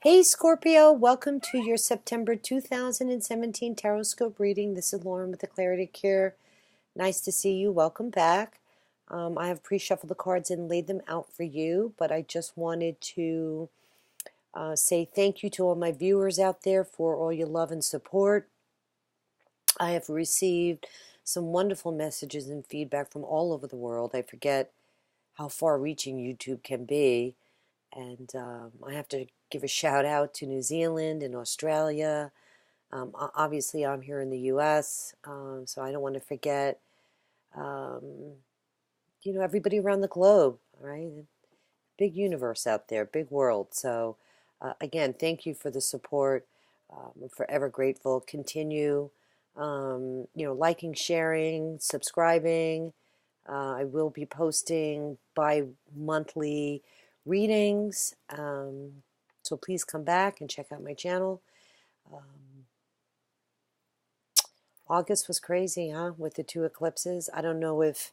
Hey Scorpio, welcome to your September 2017 Tarot Scope reading. This is Lauren with the Clarifier. Nice to see you. Welcome back. I have pre-shuffled the cards and laid them out for you, but I just wanted to say thank you to all my viewers out there for all your love and support. I have received some wonderful messages and feedback from all over the world. I forget how far-reaching YouTube can be. And I have to give a shout out to New Zealand and Australia. Obviously, I'm here in the U.S., so I don't want to forget, everybody around the globe, right? Big universe out there, big world. So, again, thank you for the support. I'm forever grateful. Continue, liking, sharing, subscribing. I will be posting bi-monthly readings, so please come back and check out my channel. August was crazy, huh, with the two eclipses. I don't know if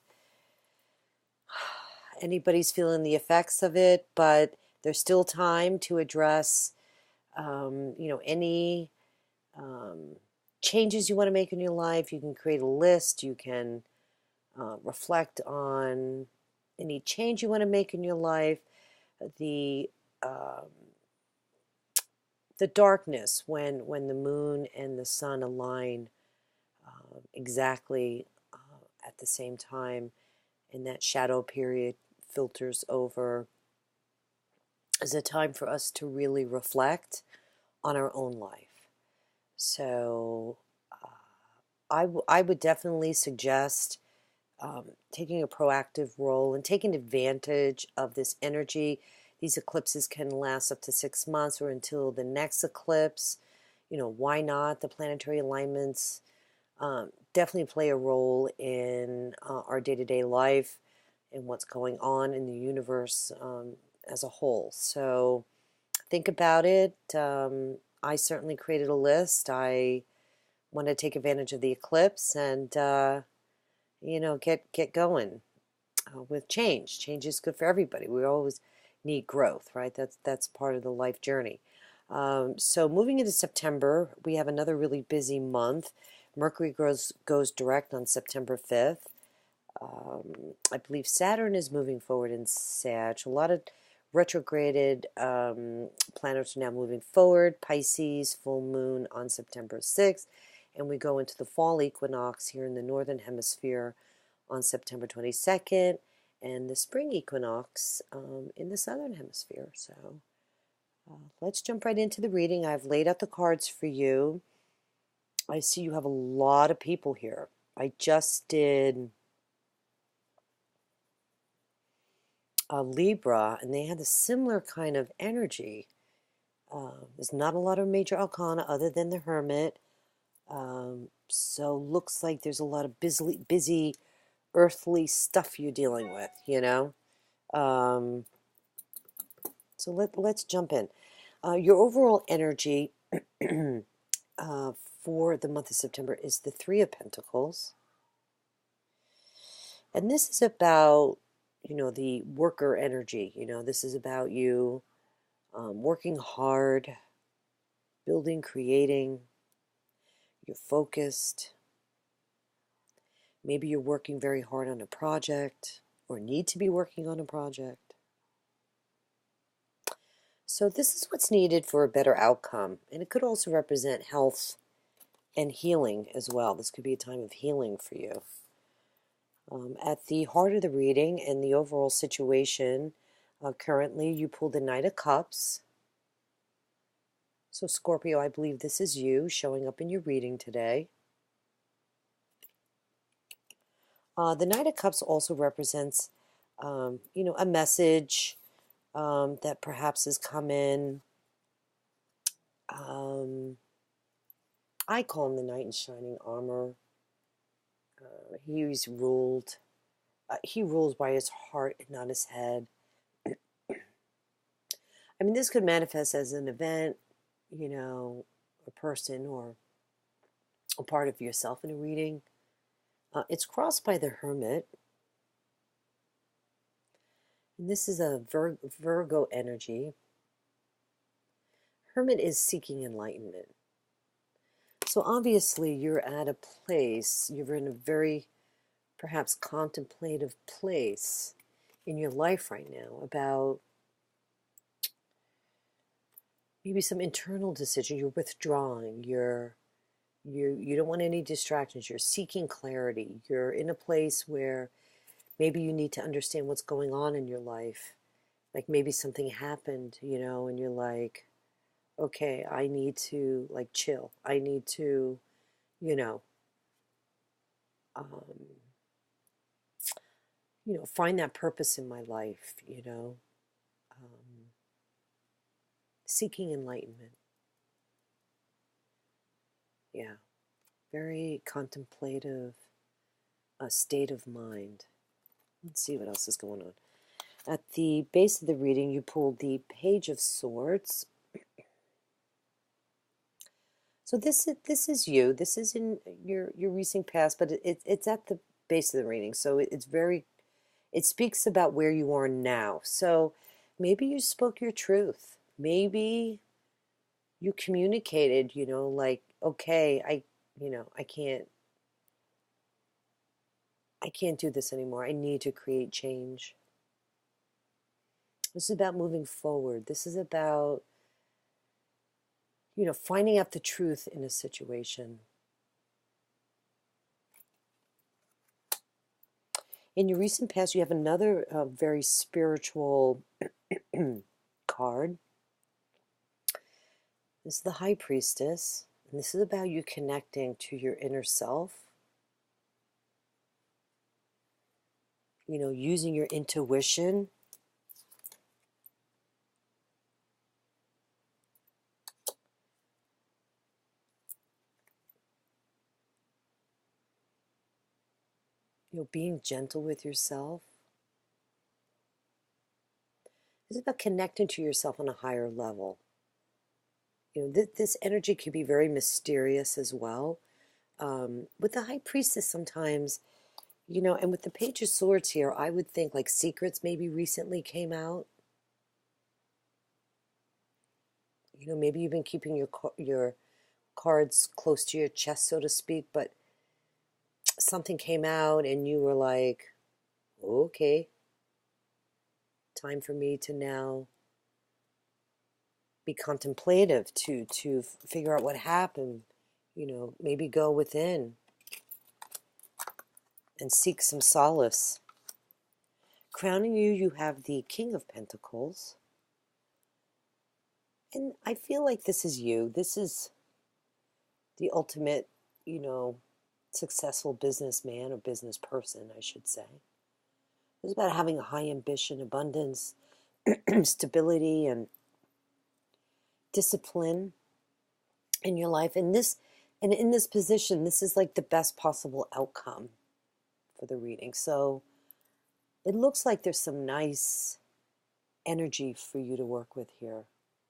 anybody's feeling the effects of it, but there's still time to address, any changes you want to make in your life. You can create a list. You can reflect on any change you want to make in your life. The darkness when the moon and the sun align exactly at the same time, and that shadow period filters over, is a time for us to really reflect on our own life. So I would definitely suggest taking a proactive role and taking advantage of this energy. These eclipses can last up to 6 months or until the next eclipse. Why not? The planetary alignments definitely play a role in our day-to-day life and what's going on in the universe as a whole. So think about it. I certainly created a list. I want to take advantage of the eclipse and get going with change. Change is good for everybody. We always need growth, right? That's part of the life journey. So moving into September, we have another really busy month. Mercury goes direct on September 5th. I believe Saturn is moving forward in Sag. A lot of retrograded planets are now moving forward. Pisces, full moon on September 6th. And we go into the fall equinox here in the northern hemisphere on September 22nd, and the spring equinox in the southern hemisphere. So let's jump right into the reading. I've laid out the cards for you. I see you have a lot of people here. I just did a Libra, and they had a similar kind of energy. There's not a lot of major arcana other than the Hermit. So looks like there's a lot of busy earthly stuff you're dealing with, So let's jump in. Your overall energy for the month of September is the Three of Pentacles. And this is about, the worker energy. This is about you working hard, building, creating. You're focused. Maybe you're working very hard on a project or need to be working on a project. So this is what's needed for a better outcome. And it could also represent health and healing as well. This could be a time of healing for you. At the heart of the reading and the overall situation, currently you pulled the Knight of Cups. So Scorpio, I believe this is you showing up in your reading today. The Knight of Cups also represents, a message that perhaps has come in. I call him the Knight in Shining Armor. He's ruled. He rules by his heart and not his head. I mean, this could manifest as an event, a person or a part of yourself in a reading. It's crossed by the Hermit. And this is a Virgo energy. Hermit is seeking enlightenment. So obviously you're at a place, you're in a very perhaps contemplative place in your life right now about maybe some internal decision. You're withdrawing, you don't want any distractions, you're seeking clarity, you're in a place where maybe you need to understand what's going on in your life. Like maybe something happened, and you're like, okay, I need to like chill. I need to, you know, um, find that purpose in my life, seeking enlightenment. Yeah, very contemplative state of mind. Let's see what else is going on. At the base of the reading, you pulled the Page of Swords. So this is you. This is in your recent past, but it's at the base of the reading. So it speaks about where you are now. So maybe you spoke your truth. Maybe you communicated, like, okay, I can't do this anymore. I need to create change. This is about moving forward. This is about, finding out the truth in a situation. In your recent past, you have another very spiritual card. This is the High Priestess, and this is about you connecting to your inner self. Using your intuition. Being gentle with yourself. This is about connecting to yourself on a higher level. This energy can be very mysterious as well. With the High Priestess sometimes, and with the Page of Swords here, I would think like secrets maybe recently came out. Maybe you've been keeping your cards close to your chest, so to speak, but something came out and you were like, okay, time for me to now be contemplative, to figure out what happened, maybe go within and seek some solace. Crowning you, you have the King of Pentacles. And I feel like this is you. This is the ultimate, successful businessman or business person, I should say. It's about having a high ambition, abundance, stability, and discipline in your life. And in this position, this is like the best possible outcome for the reading. So it looks like there's some nice energy for you to work with here.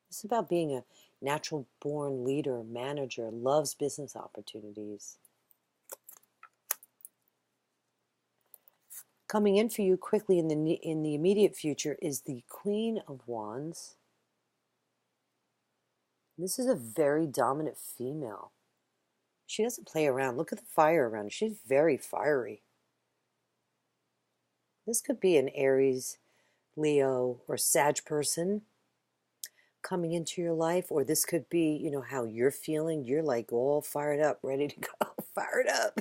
It's about being a natural born leader, manager, loves business opportunities. Coming in for you quickly in the immediate future is the Queen of Wands. This is a very dominant female. She doesn't play around. Look at the fire around her. She's very fiery. This could be an Aries, Leo, or Sag person coming into your life, or this could be, how you're feeling. You're like all fired up, ready to go. Fired up.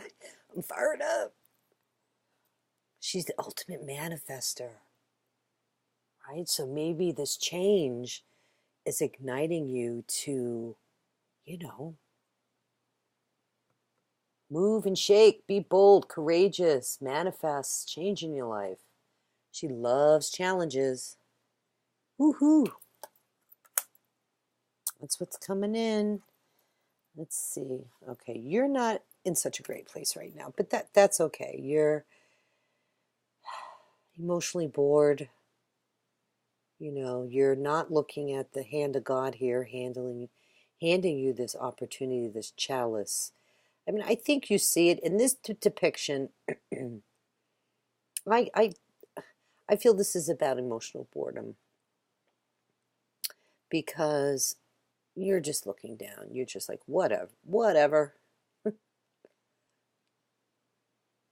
I'm fired up. She's the ultimate manifester, right? So maybe this change is igniting you to, move and shake, be bold, courageous, manifest change in your life. She loves challenges. Woohoo! That's what's coming in. Let's see. Okay, you're not in such a great place right now, but that's okay. You're emotionally bored. You're not looking at the hand of God here, handing you this opportunity, this chalice. I mean, I think you see it in this depiction. I feel this is about emotional boredom, because you're just looking down. You're just like, whatever, whatever,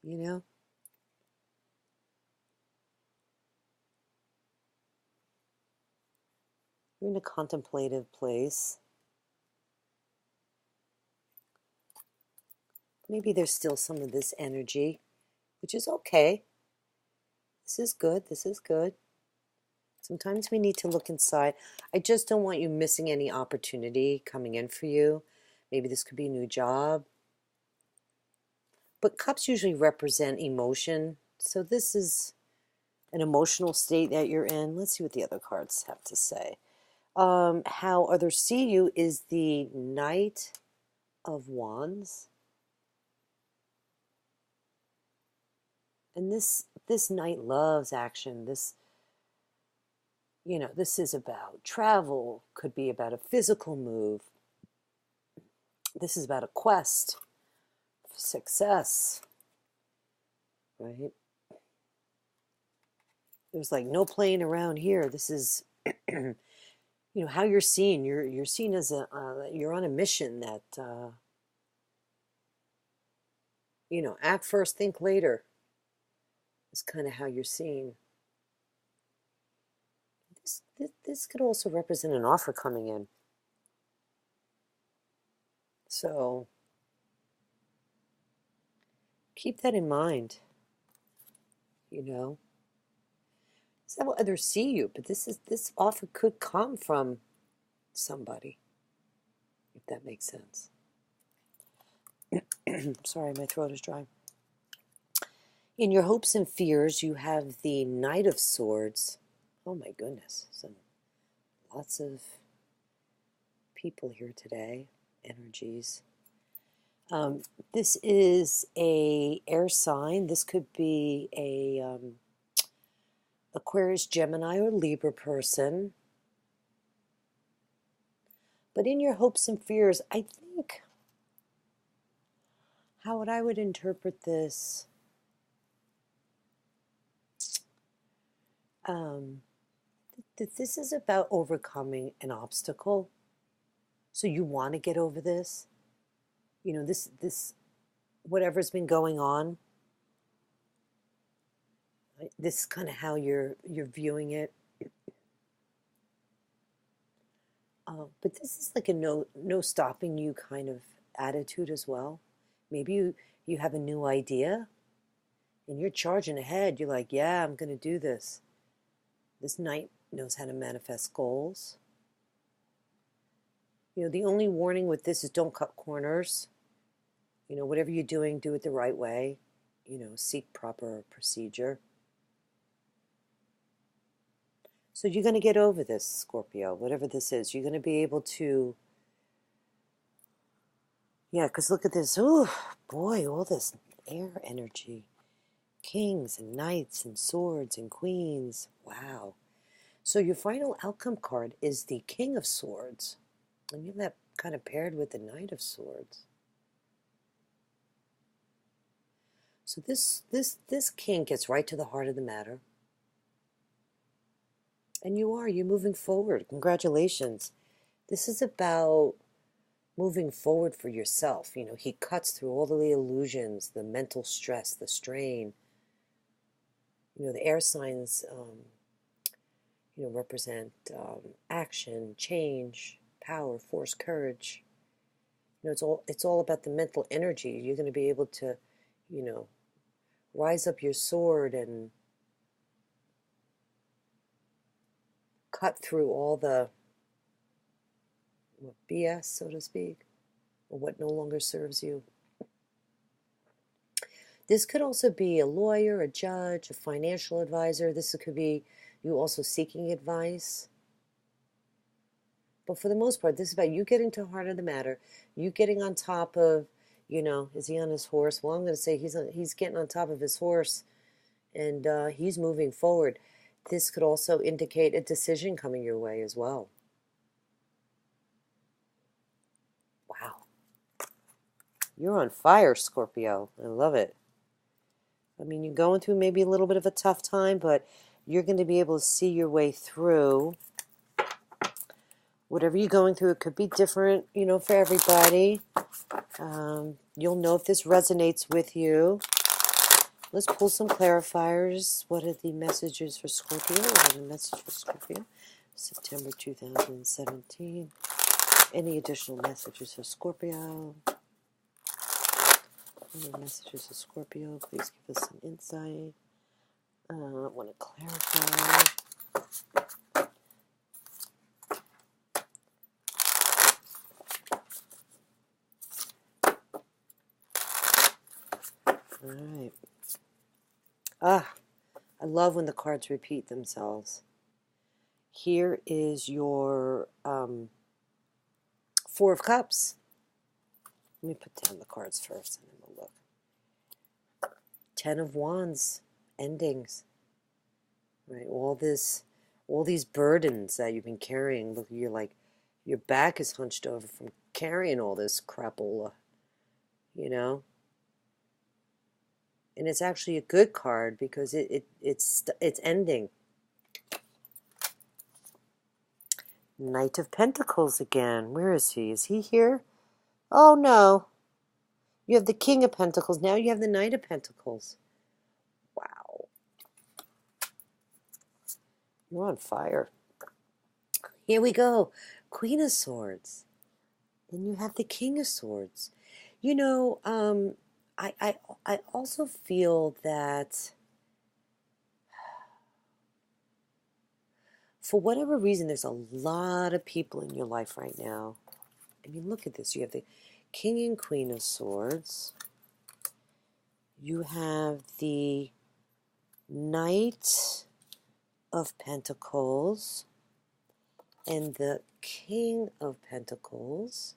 you know? You're in a contemplative place. Maybe there's still some of this energy, which is okay. This is good. This is good. Sometimes we need to look inside. I just don't want you missing any opportunity coming in for you. Maybe this could be a new job. But cups usually represent emotion. So this is an emotional state that you're in. Let's see what the other cards have to say. How others see you is the Knight of Wands. And this knight loves action. This, you know, this is about travel, could be about a physical move. This is about a quest, success, right? There's like no playing around here. This is, you know, how you're seen. You're seen as a, you're on a mission that, you know, act first, think later. Is kind of how you're seen. This could also represent an offer coming in. So keep that in mind. You know, it's how others see you, but this offer could come from somebody, if that makes sense. Sorry, my throat is dry. In your hopes and fears, you have the Knight of Swords. Oh my goodness, lots of people here today, energies. This is a air sign. This could be a Aquarius, Gemini, or Libra person. But in your hopes and fears, I think how I would interpret this, that this is about overcoming an obstacle. So you want to get over this. You know, this whatever's been going on. This is kind of how you're viewing it. But this is like a no stopping you kind of attitude as well. Maybe you have a new idea and you're charging ahead. You're like, yeah, I'm going to do this. This knight knows how to manifest goals. You know, the only warning with this is don't cut corners. You know, whatever you're doing, do it the right way. You know, seek proper procedure. So you're going to get over this, Scorpio, whatever this is. You're going to be able to, yeah, because look at this. Oh, boy, all this air energy. Kings and knights and swords and queens. Wow. So your final outcome card is the King of Swords. And you have that kind of paired with the Knight of Swords. So this king gets right to the heart of the matter. And you're moving forward. Congratulations. This is about moving forward for yourself. You know, he cuts through all the illusions, the mental stress, the strain. You know, the air signs, you know, represent action, change, power, force, courage. You know, it's all about the mental energy. You're going to be able to, you know, rise up your sword and cut through all the BS, so to speak, or what no longer serves you. This could also be a lawyer, a judge, a financial advisor. This could be you also seeking advice. But for the most part, this is about you getting to the heart of the matter, you getting on top of, you know, is he on his horse? Well, I'm going to say he's getting on top of his horse, and he's moving forward. This could also indicate a decision coming your way as well. Wow. You're on fire, Scorpio. I love it. I mean, you're going through maybe a little bit of a tough time, but you're going to be able to see your way through. Whatever you're going through, it could be different, you know, for everybody. You'll know if this resonates with you. Let's pull some clarifiers. What are the messages for Scorpio? What are the messages for Scorpio? September 2017. Any additional messages for Scorpio? Any messages for Scorpio? Please give us some insight. I want to clarify. All right. I love when the cards repeat themselves. Here is your Four of Cups. Let me put down the cards first and then we'll look. Ten of Wands, endings. Right, all these burdens that you've been carrying. Look, you're like, your back is hunched over from carrying all this crapola, you know. And it's actually a good card because it's ending. Knight of Pentacles again. Where is he? Is he here? Oh, no. You have the King of Pentacles. Now you have the Knight of Pentacles. Wow. You're on fire. Here we go. Queen of Swords. Then you have the King of Swords. You know, I also feel that for whatever reason, there's a lot of people in your life right now. I mean, look at this. You have the King and Queen of Swords. You have the Knight of Pentacles and the King of Pentacles.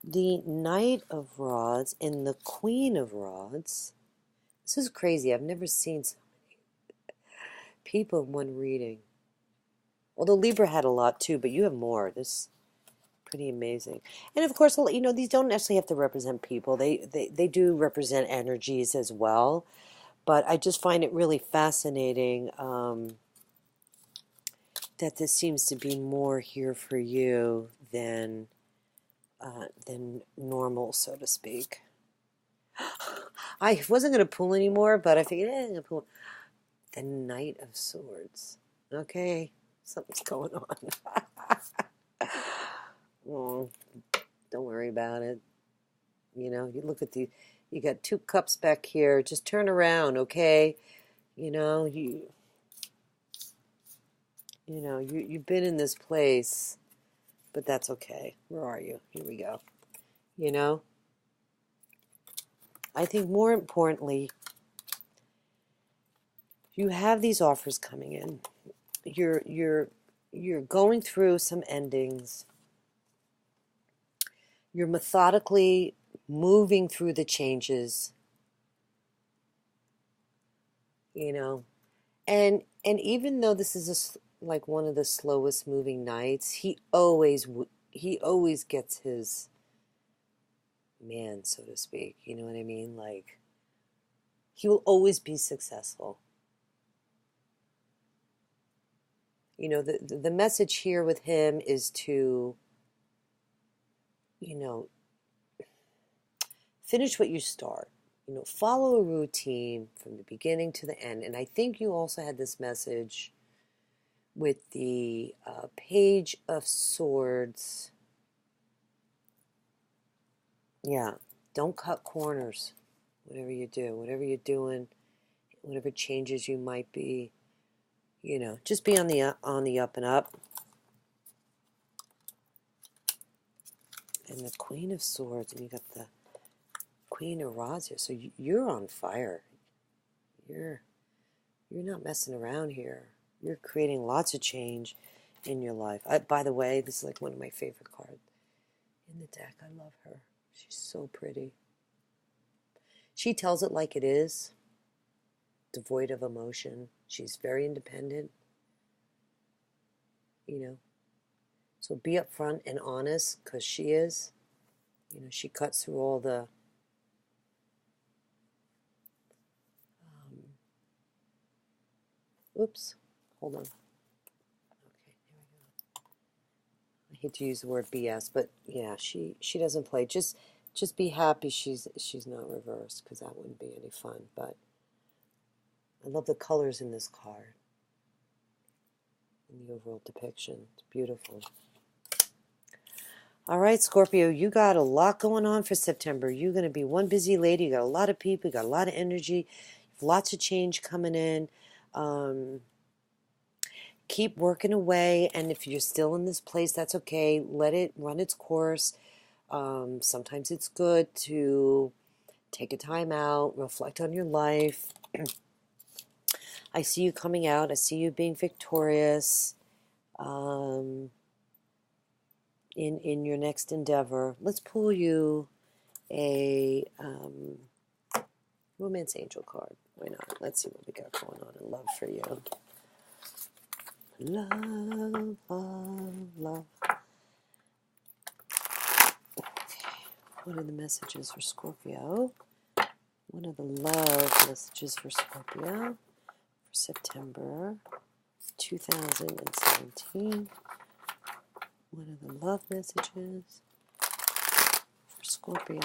The Knight of Rods and the Queen of Rods. This is crazy. I've never seen so many people in one reading. Although Libra had a lot too, but you have more. This is pretty amazing. And of course, you know, these don't necessarily have to represent people. They do represent energies as well. But I just find it really fascinating that this seems to be more here for you than normal, so to speak. I wasn't going to pull anymore, but I figured, I'm going to pull the Knight of Swords. Okay, something's going on. Oh, don't worry about it. You know, you look at you got two cups back here. Just turn around, okay? You know, you've been in this place, but that's okay. Where are you? Here we go. You know, I think more importantly, you have these offers coming in. You're going through some endings. You're methodically moving through the changes. You know, and even though this is like one of the slowest moving nights, he always gets his man, so to speak. You know what I mean? Like, he will always be successful. You know, the message here with him is to, you know, finish what you start. You know, follow a routine from the beginning to the end. And I think you also had this message with the Page of Swords. Yeah, don't cut corners. Whatever you do, whatever you're doing, whatever changes you might be, you know, just be on the up and up. And the Queen of Swords, and you got the Queen of Rods here. So you're on fire. You're not messing around here. You're creating lots of change in your life. By the way, this is like one of my favorite cards in the deck. I love her. She's so pretty. She tells it like it is, devoid of emotion. She's very independent, you know. So be upfront and honest, because she is. You know, she cuts through all the oops. Hold on. Okay, here we go. I hate to use the word BS, but yeah, she doesn't play. Just be happy she's not reversed, because that wouldn't be any fun. But I love the colors in this card, in the overall depiction. It's beautiful. All right, Scorpio, you got a lot going on for September. You're going to be one busy lady. You got a lot of people. You got a lot of energy. Lots of change coming in. Keep working away. And if you're still in this place, that's okay. Let it run its course. Sometimes it's good to take a time out, reflect on your life. I see you coming out. I see you being victorious. In your next endeavor. Let's pull you a romance angel card. Why not? Let's see what we got going on in love for you. Love, love, love. Okay. What are the messages for Scorpio? What are the love messages for Scorpio for September 2017? What are the love messages for Scorpio?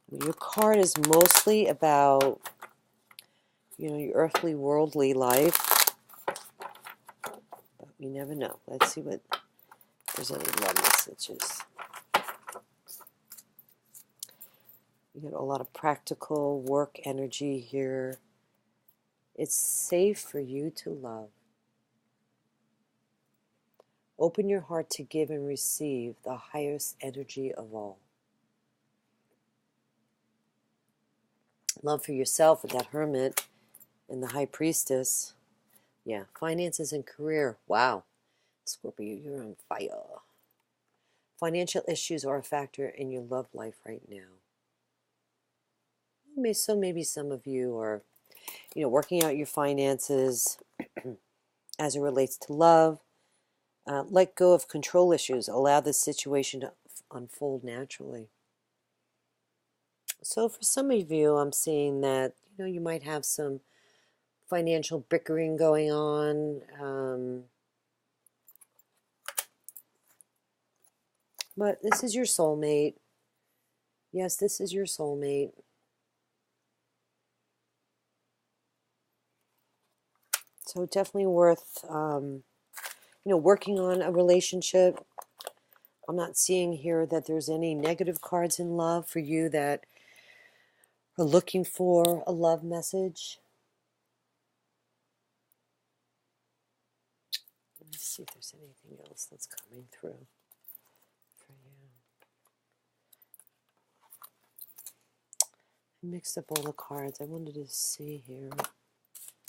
Your card is mostly about, your earthly, worldly life. But we never know. Let's see if there's any love messages. You got a lot of practical work energy here. It's safe for you to love. Open your heart to give and receive the highest energy of all. Love for yourself with that Hermit and the High Priestess. Yeah, finances and career. Wow. Scorpio, you're on fire. Financial issues are a factor in your love life right now. So maybe some of you are, working out your finances as it relates to love. Let go of control issues. Allow the situation to unfold naturally. So for some of you, I'm seeing that, you might have some financial bickering going on. But this is your soulmate. Yes, this is your soulmate. So definitely worth, working on a relationship. I'm not seeing here that there's any negative cards in love for you that are looking for a love message. Let me see if there's anything else that's coming through for you. I mixed up all the cards. I wanted to see here.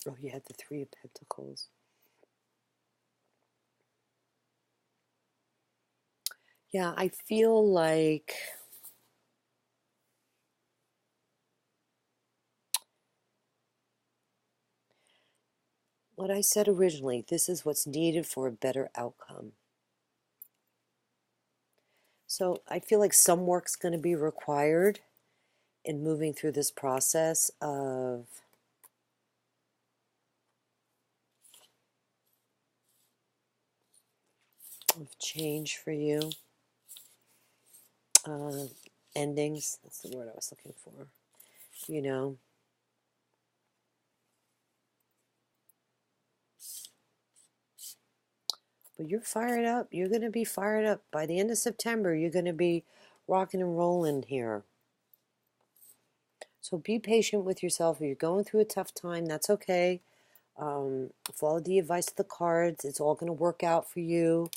Oh, you had the Three of Pentacles. Yeah, I feel like what I said originally, this is what's needed for a better outcome. So I feel like some work's going to be required in moving through this process of change for you. Endings, that's the word I was looking for. But you're fired up. You're going to be fired up. By the end of September, you're going to be rocking and rolling here. So be patient with yourself. If you're going through a tough time, that's okay. Follow the advice of the cards. It's all going to work out for you.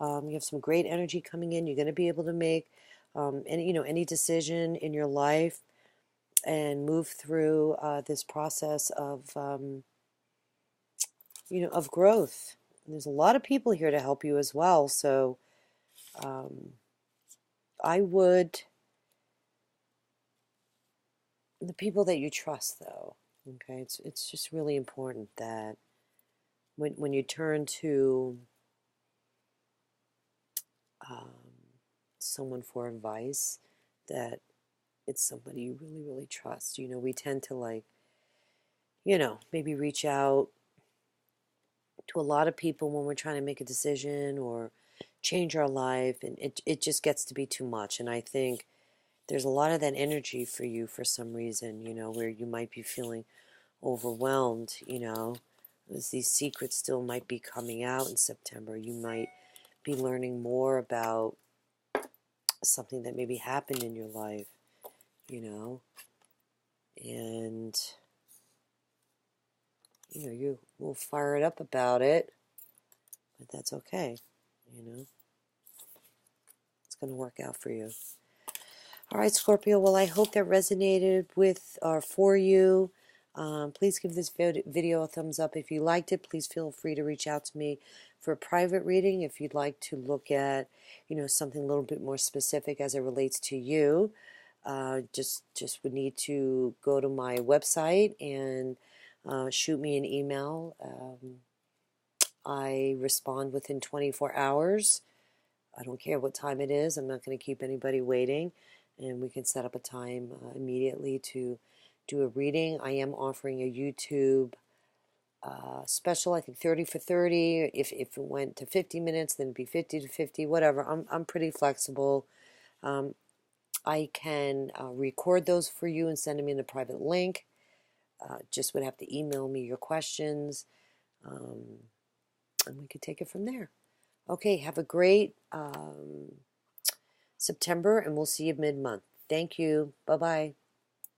You have some great energy coming in. You're going to be able to make any decision in your life and move through this process of of growth. And there's a lot of people here to help you as well. So I would, the people that you trust, though. Okay, it's just really important that when you turn to someone for advice, that it's somebody you really, really trust. You know, we tend to like, you know, maybe reach out to a lot of people when we're trying to make a decision or change our life, and it just gets to be too much. And I think there's a lot of that energy for you for some reason, you know, where you might be feeling overwhelmed, you know, as these secrets still might be coming out in September. You might be learning more about something that maybe happened in your life, you know, and, you know, you will fire it up about it, but that's okay, you know. It's going to work out for you. All right, Scorpio, well, I hope that resonated with or for you. Please give this video a thumbs up. If you liked it, please feel free to reach out to me for a private reading. If you'd like to look at, you know, something a little bit more specific as it relates to you, just would need to go to my website and shoot me an email. I respond within 24 hours. I don't care what time it is. I'm not going to keep anybody waiting. And we can set up a time immediately to do a reading. I am offering a YouTube special, I think 30 for 30. If it went to 50 minutes, then it'd be 50 to 50, whatever. I'm pretty flexible. I can record those for you and send them in a private link. Just would have to email me your questions, and we could take it from there. Okay, have a great September, and we'll see you mid-month. Thank you. Bye-bye.